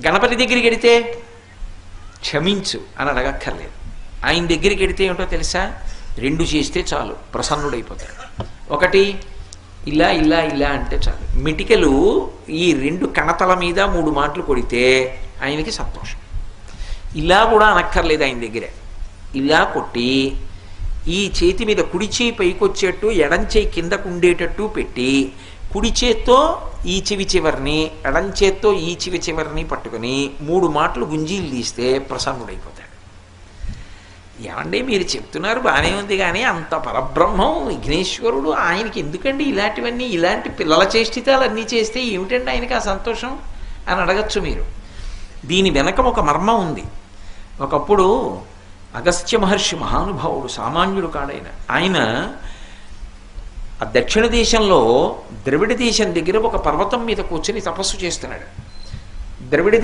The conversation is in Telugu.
గణపతి దగ్గరికి వెడితే క్షమించు అని అడగక్కర్లేదు. ఆయన దగ్గరికి వెడితే ఏమిటో తెలుసా? 2 చేస్తే చాలు, ప్రసన్నుడైపోతాడు. ఒకటి ఇలా ఇలా ఇలా అంటే చాలు. మిటికలు ఈ 2 కణతల మీద 3 మాటలు కొడితే ఆయనకి సంతోషం. ఇలా కూడా అనక్కర్లేదు ఆయన దగ్గరే. ఇలా కొట్టి ఈ చేతి మీద కుడి చేయి పైకొచ్చేట్టు ఎడం చేయి కిందకు ఉండేటట్టు పెట్టి కుడి చేత్తో ఈ చెవి చివరిని ఎడం చేత్తో ఈ చెవి చివరిని పట్టుకుని 3 మాటలు గుంజీలు తీస్తే ప్రసన్నుడైపోతాడు. ఏమండి మీరు చెప్తున్నారు బాగానే ఉంది, కానీ అంత పరబ్రహ్మం విఘ్నేశ్వరుడు, ఆయనకి ఎందుకండి ఇలాంటివన్నీ, ఇలాంటి పిల్లల చేష్టితాలు అన్నీ చేస్తే ఏమిటండి ఆయనకి ఆ సంతోషం అని అడగచ్చు మీరు. దీని వెనక ఒక మర్మం ఉంది. ఒకప్పుడు అగస్త్య మహర్షి మహానుభావుడు, సామాన్యుడు కాడైన ఆయన ఆ దక్షిణ దేశంలో ద్రవిడ దేశం దగ్గర ఒక పర్వతం మీద కూర్చొని తపస్సు చేస్తున్నాడు. ద్రవిడ